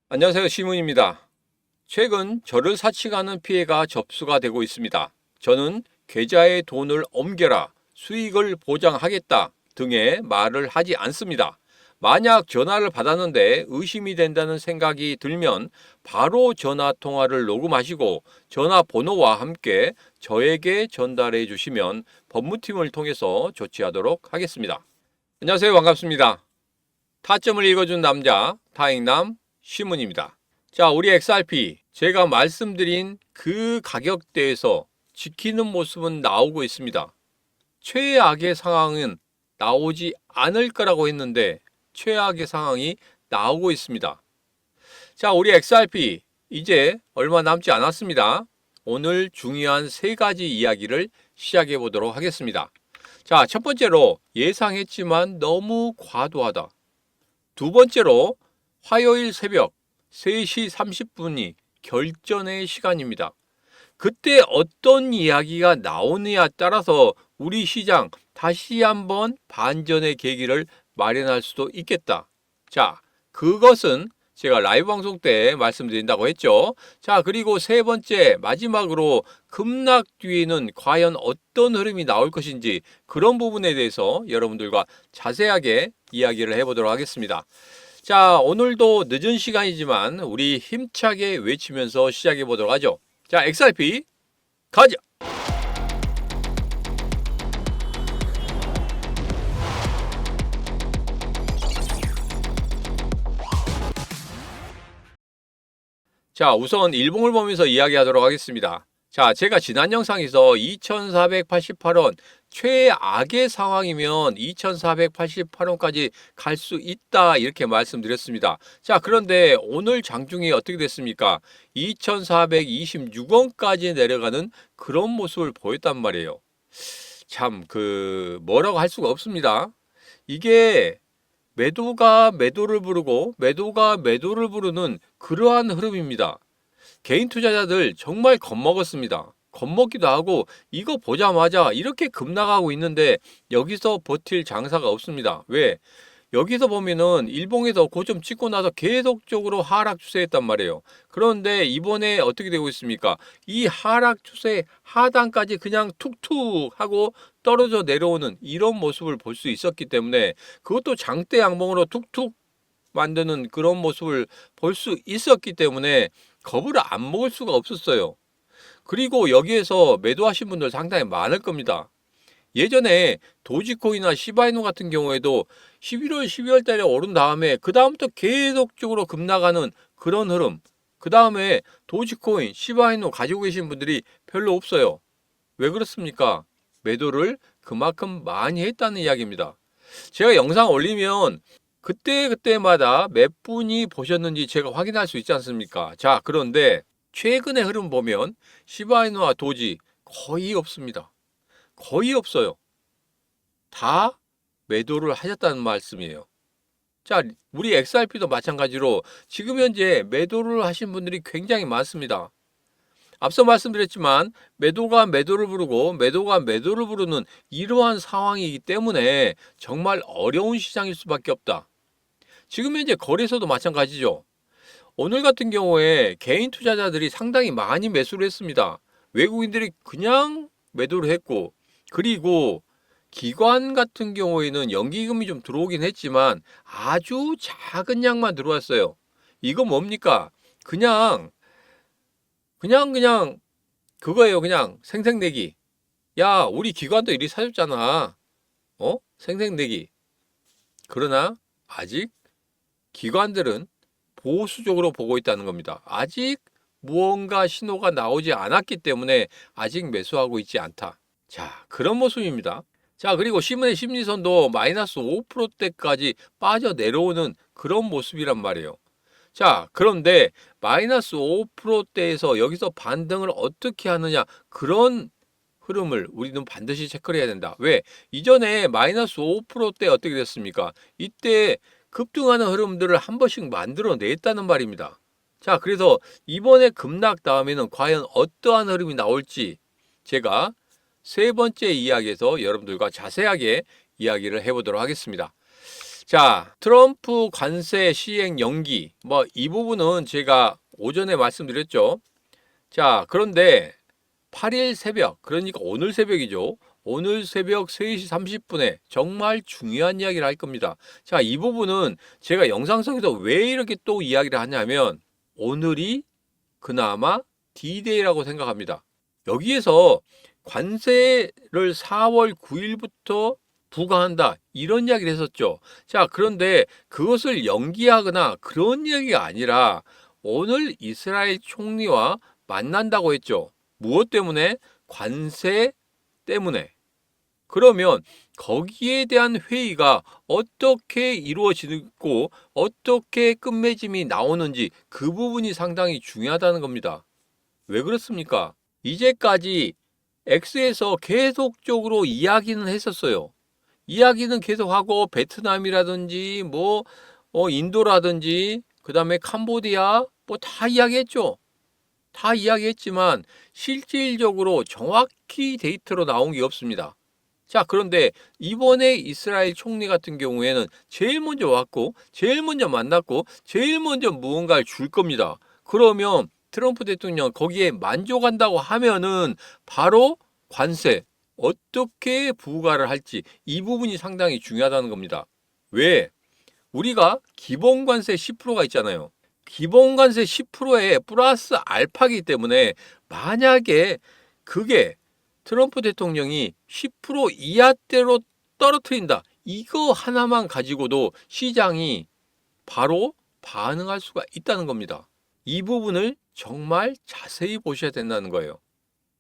안녕하세요. 시문입니다. 최근 저를 사칭하는 피해가 접수가 되고 있습니다. 저는 계좌에 돈을 옮겨라, 수익을 보장하겠다 등의 말을 하지 않습니다. 만약 전화를 받았는데 의심이 된다는 생각이 들면 바로 전화 통화를 녹음하시고 전화번호와 함께 저에게 전달해 주시면 법무팀을 통해서 조치하도록 하겠습니다. 안녕하세요. 반갑습니다. 타점을 읽어준 남자, 타행남 시문입니다. 자, 우리 XRP, 제가 말씀드린 그 가격대에서 지키는 모습은 나오고 있습니다. 최악의 상황은 나오지 않을 거라고 했는데 최악의 상황이 나오고 있습니다. 자, 우리 XRP, 이제 얼마 남지 않았습니다. 오늘 중요한 세 가지 이야기를 시작해 보도록 하겠습니다. 자, 첫 번째로 예상했지만 너무 과도하다. 두 번째로 화요일 새벽 3시 30분이 결전의 시간입니다. 그때 어떤 이야기가 나오느냐에 따라서 우리 시장 다시 한번 반전의 계기를 마련할 수도 있겠다. 자, 그것은 제가 라이브 방송 때 말씀드린다고 했죠. 자, 그리고 세 번째, 마지막으로 급락 뒤에는 과연 어떤 흐름이 나올 것인지 그런 부분에 대해서 여러분들과 자세하게 이야기를 해보도록 하겠습니다. 자, 오늘도 늦은 시간이지만 우리 힘차게 외치면서 시작해 보도록 하죠. 자, XRP 가자! 자, 우선 일봉을 보면서 이야기하도록 하겠습니다. 자, 제가 지난 영상에서 2488원 최악의 상황이면 2488원까지 갈 수 있다 이렇게 말씀드렸습니다. 자, 그런데 오늘 장중이 어떻게 됐습니까? 2426원까지 내려가는 그런 모습을 보였단 말이에요. 참, 뭐라고 할 수가 없습니다. 이게 매도가 매도를 부르고 매도가 매도를 부르는 그러한 흐름입니다. 개인 투자자들 정말 겁먹었습니다. 겁먹기도 하고 이거 보자마자 이렇게 급락하고 있는데 여기서 버틸 장사가 없습니다. 왜? 여기서 보면은 일봉에서 고점 찍고 나서 계속적으로 하락 추세했단 말이에요. 그런데 이번에 어떻게 되고 있습니까? 이 하락 추세 하단까지 그냥 툭툭 하고 떨어져 내려오는 이런 모습을 볼 수 있었기 때문에 그것도 장대 양봉으로 툭툭 만드는 그런 모습을 볼 수 있었기 때문에 겁을 안 먹을 수가 없었어요. 그리고 여기에서 매도하신 분들 상당히 많을 겁니다. 예전에 도지코인이나 시바이누 같은 경우에도 11월, 12월 달에 오른 다음에 그 다음부터 계속적으로 급락하는 그런 흐름. 그 다음에 도지코인, 시바이누 가지고 계신 분들이 별로 없어요. 왜 그렇습니까? 매도를 그만큼 많이 했다는 이야기입니다. 제가 영상 올리면 그때그때마다 몇 분이 보셨는지 제가 확인할 수 있지 않습니까? 자, 그런데 최근의 흐름 보면 시바이누와 도지 거의 없습니다. 거의 없어요. 다 매도를 하셨다는 말씀이에요. 자, 우리 XRP도 마찬가지로 지금 현재 매도를 하신 분들이 굉장히 많습니다. 앞서 말씀드렸지만 매도가 매도를 부르고 매도가 매도를 부르는 이러한 상황이기 때문에 정말 어려운 시장일 수밖에 없다. 지금 현재 거래소도 마찬가지죠. 오늘 같은 경우에 개인 투자자들이 상당히 많이 매수를 했습니다. 외국인들이 그냥 매도를 했고, 그리고 기관 같은 경우에는 연기금이 좀 들어오긴 했지만 아주 작은 양만 들어왔어요. 이거 뭡니까? 그냥 그거예요. 그냥 생색내기. 야, 우리 기관도 이리 사줬잖아. 생색내기. 그러나 아직 기관들은 보수적으로 보고 있다는 겁니다. 아직 무언가 신호가 나오지 않았기 때문에 아직 매수하고 있지 않다. 자, 그런 모습입니다. 자, 그리고 시문의 심리선도 마이너스 5%대까지 빠져 내려오는 그런 모습이란 말이에요. 자, 그런데 마이너스 5%대에서 여기서 반등을 어떻게 하느냐, 그런 흐름을 우리는 반드시 체크를 해야 된다. 왜? 이전에 마이너스 5%대 어떻게 됐습니까? 이때 급등하는 흐름들을 한 번씩 만들어냈다는 말입니다. 자, 그래서 이번에 급락 다음에는 과연 어떠한 흐름이 나올지 제가 세 번째 이야기에서 여러분들과 자세하게 이야기를 해보도록 하겠습니다. 자, 트럼프 관세 시행 연기, 뭐 이 부분은 제가 오전에 말씀드렸죠. 자, 그런데 8일 새벽, 그러니까 오늘 새벽이죠. 오늘 새벽 3시 30분에 정말 중요한 이야기를 할 겁니다. 자, 이 부분은 제가 영상속에서 왜 이렇게 또 이야기를 하냐면 오늘이 그나마 D-Day라고 생각합니다. 여기에서 관세를 4월 9일부터 부과한다. 이런 이야기를 했었죠. 자, 그런데 그것을 연기하거나 그런 이야기가 아니라 오늘 이스라엘 총리와 만난다고 했죠. 무엇 때문에? 관세 때문에. 그러면 거기에 대한 회의가 어떻게 이루어지고 어떻게 끝맺음이 나오는지 그 부분이 상당히 중요하다는 겁니다. 왜 그렇습니까? 이제까지 X에서 계속적으로 이야기는 했었어요. 이야기는 계속하고 베트남이라든지 뭐 인도라든지 그다음에 캄보디아 뭐 다 이야기했죠. 다 이야기했지만 실질적으로 정확히 데이터로 나온 게 없습니다. 자, 그런데 이번에 이스라엘 총리 같은 경우에는 제일 먼저 왔고, 제일 먼저 만났고, 제일 먼저 무언가를 줄 겁니다. 그러면 트럼프 대통령 거기에 만족한다고 하면은 바로 관세 어떻게 부과를 할지 이 부분이 상당히 중요하다는 겁니다. 왜? 우리가 기본관세 10%가 있잖아요. 기본관세 10%에 플러스 알파이기 때문에 만약에 그게 트럼프 대통령이 10% 이하대로 떨어뜨린다. 이거 하나만 가지고도 시장이 바로 반응할 수가 있다는 겁니다. 이 부분을 정말 자세히 보셔야 된다는 거예요.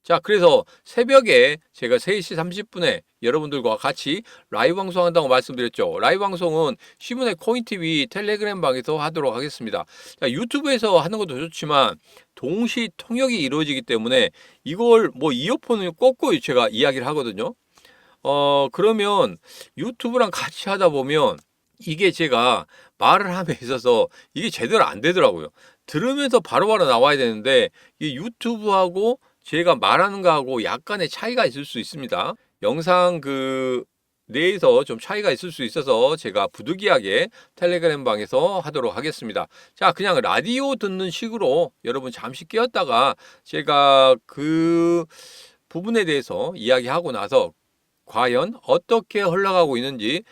자, 그래서 새벽에 제가 3시 30분에 여러분들과 같이 라이브 방송한다고 말씀드렸죠. 라이브 방송은 시문의 코인TV 텔레그램 방에서 하도록 하겠습니다. 자, 유튜브에서 하는 것도 좋지만 동시 통역이 이루어지기 때문에 이걸 뭐 이어폰을 꽂고 제가 이야기를 하거든요. 그러면 유튜브랑 같이 하다 보면 이게 제가 말을 함에 있어서 이게 제대로 안 되더라고요. 들으면서 바로바로 나와야 되는데 이 유튜브하고 제가 말하는 거하고 약간의 차이가 있을 수 있습니다. 영상 내에서 좀 차이가 있을 수 있어서 제가 부득이하게 텔레그램 방에서 하도록 하겠습니다. 자, 그냥 라디오 듣는 식으로 여러분 잠시 끼었다가 제가 그 부분에 대해서 이야기하고 나서 과연 어떻게 흘러가고 있는지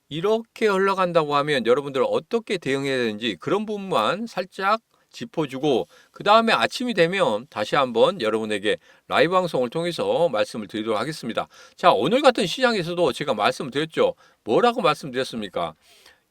이렇게 흘러간다고 하면 여러분들 어떻게 대응해야 되는지 그런 부분만 살짝 짚어주고 그 다음에 아침이 되면 다시 한번 여러분에게 라이브 방송을 통해서 말씀을 드리도록 하겠습니다. 자, 오늘 같은 시장에서도 제가 말씀을 드렸죠. 뭐라고 말씀드렸습니까?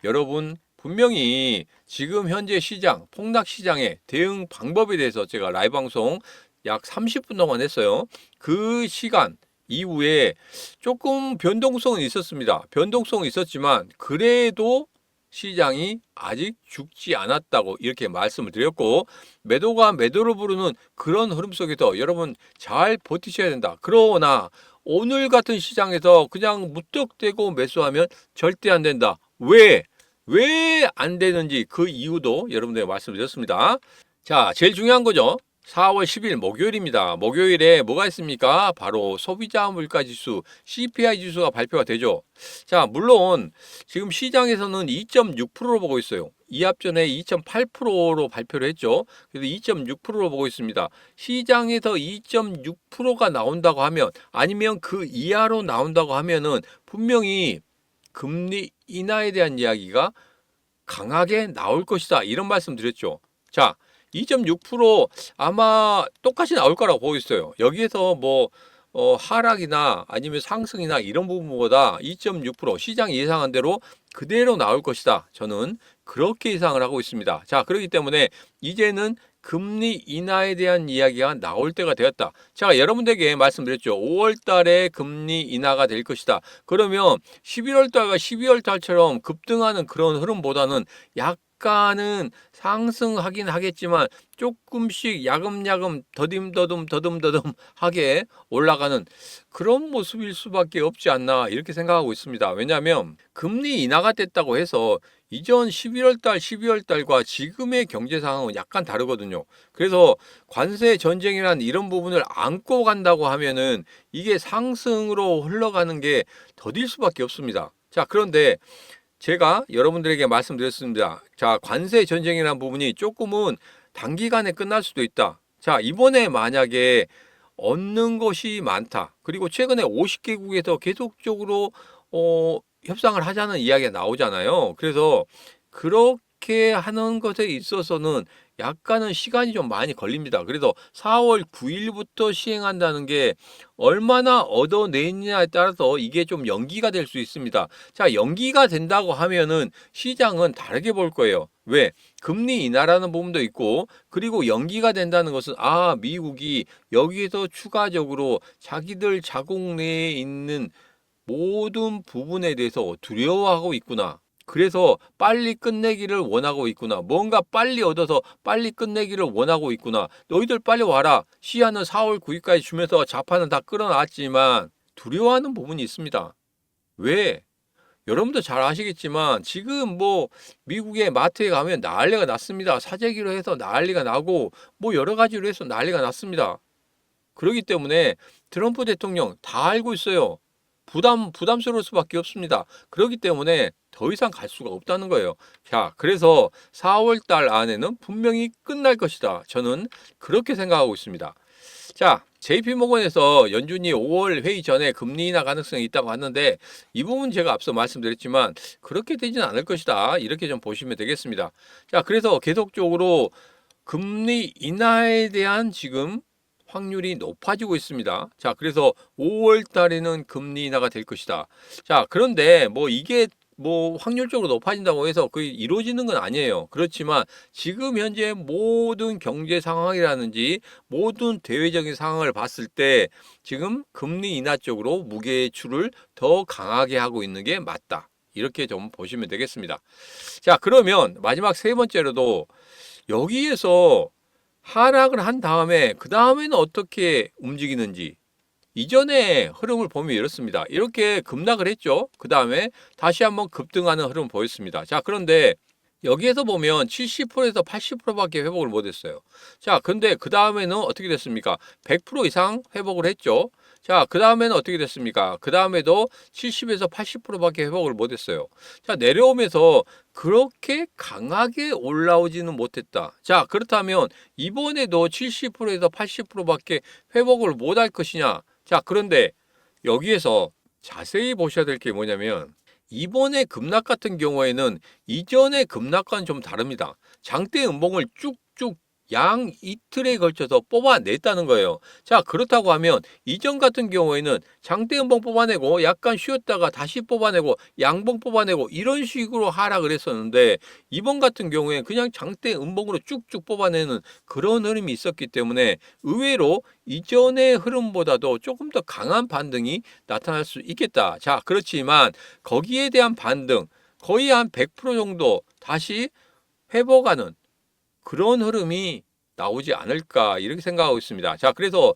여러분 분명히 지금 현재 시장, 폭락 시장의 대응 방법에 대해서 제가 라이브 방송 약 30분 동안 했어요. 그 시간 이후에 조금 변동성은 있었습니다. 변동성은 있었지만 그래도 시장이 아직 죽지 않았다고 이렇게 말씀을 드렸고 매도가 매도를 부르는 그런 흐름 속에서 여러분 잘 버티셔야 된다. 그러나 오늘 같은 시장에서 그냥 무턱대고 매수하면 절대 안 된다. 왜? 왜 안 되는지 그 이유도 여러분들에게 말씀드렸습니다. 자, 제일 중요한 거죠. 4월 10일 목요일입니다. 목요일에 뭐가 있습니까? 바로 소비자 물가 지수 CPI 지수가 발표가 되죠. 자, 물론 지금 시장에서는 2.6%로 보고 있어요. 이합전에 2.8%로 발표를 했죠. 그래서 2.6%로 보고 있습니다. 시장에서 2.6%가 나온다고 하면 아니면 그 이하로 나온다고 하면은 분명히 금리 인하에 대한 이야기가 강하게 나올 것이다. 이런 말씀 드렸죠. 자, 2.6% 아마 똑같이 나올 거라고 보고 있어요. 여기에서 뭐 하락이나 아니면 상승이나 이런 부분보다 2.6% 시장이 예상한 대로 그대로 나올 것이다. 저는 그렇게 예상을 하고 있습니다. 자, 그렇기 때문에 이제는 금리 인하에 대한 이야기가 나올 때가 되었다. 제가 여러분들에게 말씀드렸죠. 5월 달에 금리 인하가 될 것이다. 그러면 11월 달과 12월 달처럼 급등하는 그런 흐름보다는 약간은 상승하긴 하겠지만 조금씩 야금야금 더듬더듬하게 올라가는 그런 모습일 수밖에 없지 않나 이렇게 생각하고 있습니다. 왜냐하면 금리 인하가 됐다고 해서 이전 11월 달, 12월 달과 지금의 경제 상황은 약간 다르거든요. 그래서 관세 전쟁이라는 이런 부분을 안고 간다고 하면은 이게 상승으로 흘러가는 게 더딜 수밖에 없습니다. 자, 그런데 제가 여러분들에게 말씀드렸습니다. 자, 관세 전쟁이라는 부분이 조금은 단기간에 끝날 수도 있다. 자, 이번에 만약에 얻는 것이 많다. 그리고 최근에 50개국에서 계속적으로 협상을 하자는 이야기가 나오잖아요. 그래서 그렇게 하는 것에 있어서는 약간은 시간이 좀 많이 걸립니다. 그래서 4월 9일부터 시행한다는 게 얼마나 얻어내느냐에 따라서 이게 좀 연기가 될 수 있습니다. 자, 연기가 된다고 하면은 시장은 다르게 볼 거예요. 왜? 금리 인하라는 부분도 있고, 그리고 연기가 된다는 것은, 아, 미국이 여기에서 추가적으로 자기들 자국 내에 있는 모든 부분에 대해서 두려워하고 있구나. 그래서 빨리 끝내기를 원하고 있구나. 뭔가 빨리 얻어서 빨리 끝내기를 원하고 있구나. 너희들 빨리 와라. 시한은 4월 9일까지 주면서 자판은 다 끌어놨지만 두려워하는 부분이 있습니다. 왜? 여러분도 잘 아시겠지만 지금 뭐 미국의 마트에 가면 난리가 났습니다. 사재기로 해서 난리가 나고 뭐 여러 가지로 해서 난리가 났습니다. 그렇기 때문에 트럼프 대통령 다 알고 있어요. 부담스러울 수밖에 없습니다. 그렇기 때문에 더 이상 갈 수가 없다는 거예요. 자, 그래서 4월 달 안에는 분명히 끝날 것이다. 저는 그렇게 생각하고 있습니다. 자, JP모건에서 연준이 5월 회의 전에 금리 인하 가능성이 있다고 하는데 이 부분 제가 앞서 말씀드렸지만 그렇게 되지는 않을 것이다. 이렇게 좀 보시면 되겠습니다. 자, 그래서 계속적으로 금리 인하에 대한 지금 확률이 높아지고 있습니다. 자, 그래서 5월 달에는 금리 인하가 될 것이다. 자, 그런데 뭐 이게 뭐 확률적으로 높아진다고 해서 그게 이루어지는 건 아니에요. 그렇지만 지금 현재 모든 경제 상황이라든지 모든 대외적인 상황을 봤을 때 지금 금리 인하 쪽으로 무게추를 더 강하게 하고 있는 게 맞다. 이렇게 좀 보시면 되겠습니다. 자, 그러면 마지막 세 번째로도 여기에서 하락을 한 다음에 그 다음에는 어떻게 움직이는지 이전의 흐름을 보면 이렇습니다. 이렇게 급락을 했죠. 그 다음에 다시 한번 급등하는 흐름을 보였습니다. 자, 그런데 여기에서 보면 70%에서 80%밖에 회복을 못했어요. 자, 근데 그 다음에는 어떻게 됐습니까? 100% 이상 회복을 했죠. 자, 그 다음에는 어떻게 됐습니까? 그 다음에도 70에서 80%밖에 회복을 못했어요. 자, 내려오면서 그렇게 강하게 올라오지는 못했다. 자, 그렇다면 이번에도 70%에서 80%밖에 회복을 못할 것이냐? 자, 그런데 여기에서 자세히 보셔야 될 게 뭐냐면 이번에 급락 같은 경우에는 이전의 급락과는 좀 다릅니다. 장대 음봉을 쭉쭉 양 이틀에 걸쳐서 뽑아냈다는 거예요. 자, 그렇다고 하면 이전 같은 경우에는 장대 음봉 뽑아내고 약간 쉬었다가 다시 뽑아내고 양봉 뽑아내고 이런 식으로 하락을 했었는데 이번 같은 경우에 그냥 장대 음봉으로 쭉쭉 뽑아내는 그런 흐름이 있었기 때문에 의외로 이전의 흐름보다도 조금 더 강한 반등이 나타날 수 있겠다. 자, 그렇지만 거기에 대한 반등 거의 한 100% 정도 다시 회복하는 그런 흐름이 나오지 않을까 이렇게 생각하고 있습니다. 자, 그래서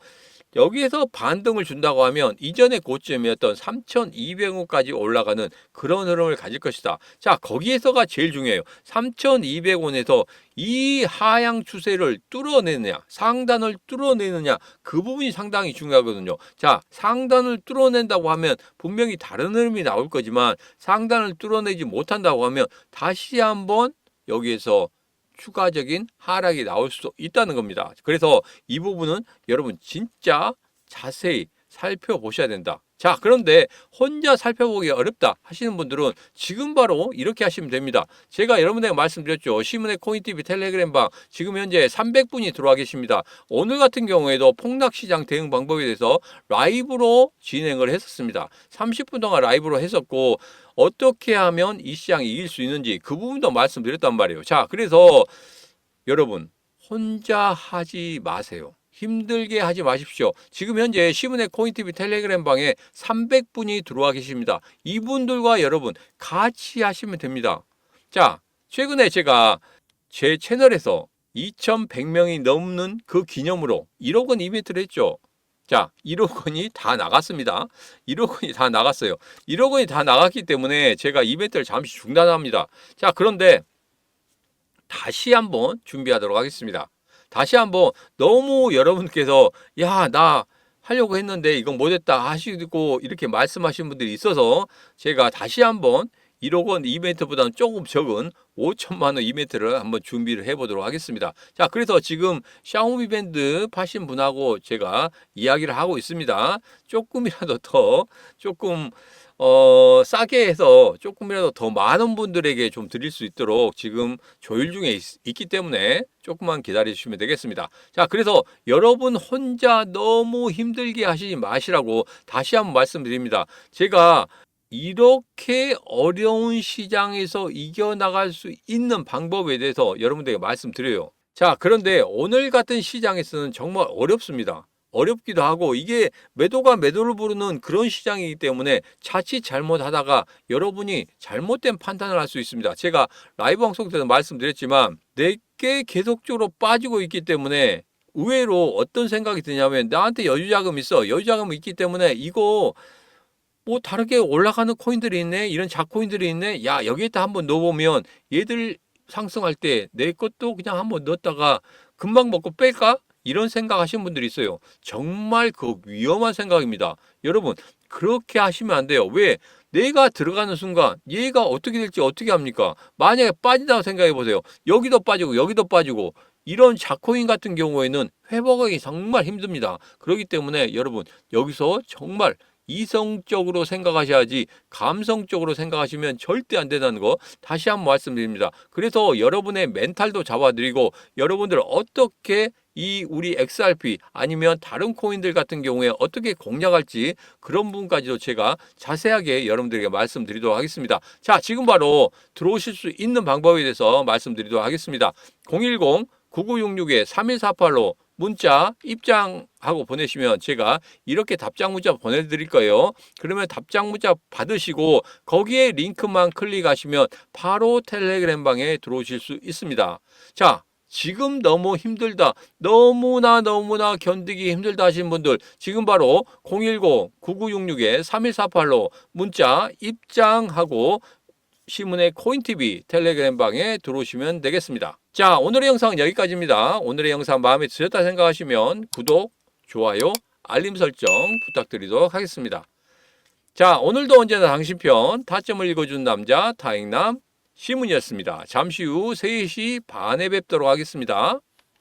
여기에서 반등을 준다고 하면 이전의 고점이었던 3,200원까지 올라가는 그런 흐름을 가질 것이다. 자, 거기에서가 제일 중요해요. 3,200원에서 이 하향 추세를 뚫어내느냐, 상단을 뚫어내느냐, 그 부분이 상당히 중요하거든요. 자, 상단을 뚫어낸다고 하면 분명히 다른 흐름이 나올 거지만 상단을 뚫어내지 못한다고 하면 다시 한번 여기에서 추가적인 하락이 나올 수도 있다는 겁니다. 그래서 이 부분은 여러분 진짜 자세히 살펴보셔야 된다. 자, 그런데 혼자 살펴보기 어렵다 하시는 분들은 지금 바로 이렇게 하시면 됩니다. 제가 여러분에게 말씀드렸죠. 시문의 코인TV 텔레그램방 지금 현재 300분이 들어와 계십니다. 오늘 같은 경우에도 폭락시장 대응 방법에 대해서 라이브로 진행을 했었습니다. 30분 동안 라이브로 했었고 어떻게 하면 이 시장이 이길 수 있는지 그 부분도 말씀드렸단 말이에요. 자, 그래서 여러분 혼자 하지 마세요. 힘들게 하지 마십시오. 지금 현재 시문의 코인TV 텔레그램 방에 300분이 들어와 계십니다. 이분들과 여러분 같이 하시면 됩니다. 자, 최근에 제가 제 채널에서 2100명이 넘는 그 기념으로 1억 원 이벤트를 했죠. 자, 1억 원이 다 나갔습니다. 1억 원이 다 나갔어요. 1억 원이 다 나갔기 때문에 제가 이벤트를 잠시 중단합니다. 자, 그런데 다시 한번 준비하도록 하겠습니다. 다시 한번 너무 여러분께서 야, 나 하려고 했는데 이건 못했다 하시고 이렇게 말씀하시는 분들이 있어서 제가 다시 한번 1억 원 이벤트보다는 조금 적은 5천만 원 이벤트를 한번 준비를 해보도록 하겠습니다. 자, 그래서 지금 샤오미 밴드 파신 분하고 제가 이야기를 하고 있습니다. 조금이라도 더 조금 싸게 해서 조금이라도 더 많은 분들에게 좀 드릴 수 있도록 지금 조율 중에 있기 때문에 조금만 기다려 주시면 되겠습니다. 자, 그래서 여러분 혼자 너무 힘들게 하시지 마시라고 다시 한번 말씀드립니다. 제가 이렇게 어려운 시장에서 이겨나갈 수 있는 방법에 대해서 여러분들에게 말씀드려요. 자, 그런데 오늘 같은 시장에서는 정말 어렵습니다. 어렵기도 하고 이게 매도가 매도를 부르는 그런 시장이기 때문에 자칫 잘못하다가 여러분이 잘못된 판단을 할 수 있습니다. 제가 라이브 방송 때도 말씀드렸지만 내게 계속적으로 빠지고 있기 때문에 의외로 어떤 생각이 드냐면 나한테 여유자금 있어. 여유자금 있기 때문에 이거 뭐 다르게 올라가는 코인들이 있네. 이런 작코인들이 있네. 야, 여기에다 한번 넣어보면 얘들 상승할 때 내 것도 그냥 한번 넣었다가 금방 먹고 뺄까? 이런 생각하시는 분들이 있어요. 정말 그 위험한 생각입니다. 여러분, 그렇게 하시면 안 돼요. 왜? 내가 들어가는 순간 얘가 어떻게 될지 어떻게 합니까? 만약에 빠진다고 생각해 보세요. 여기도 빠지고 여기도 빠지고 이런 작코인 같은 경우에는 회복하기 정말 힘듭니다. 그렇기 때문에 여러분 여기서 정말 이성적으로 생각하셔야지 감성적으로 생각하시면 절대 안 된다는 거 다시 한번 말씀드립니다. 그래서 여러분의 멘탈도 잡아드리고 여러분들 어떻게 이 우리 XRP 아니면 다른 코인들 같은 경우에 어떻게 공략할지 그런 부분까지도 제가 자세하게 여러분들에게 말씀드리도록 하겠습니다. 자, 지금 바로 들어오실 수 있는 방법에 대해서 말씀드리도록 하겠습니다. 010-9966-3148로 문자 입장하고 보내시면 제가 이렇게 답장 문자 보내드릴 거예요. 그러면 답장 문자 받으시고 거기에 링크만 클릭하시면 바로 텔레그램 방에 들어오실 수 있습니다. 자, 지금 너무 힘들다, 너무나 견디기 힘들다 하시는 분들 지금 바로 010-9966-3148로 문자 입장하고 시문의 코인TV 텔레그램 방에 들어오시면 되겠습니다. 자, 오늘의 영상은 여기까지입니다. 오늘의 영상 마음에 드셨다 생각하시면 구독, 좋아요, 알림 설정 부탁드리도록 하겠습니다. 자, 오늘도 언제나 당신 편 타점을 읽어준 남자 타행남 시문이었습니다. 잠시 후 3시 반에 뵙도록 하겠습니다.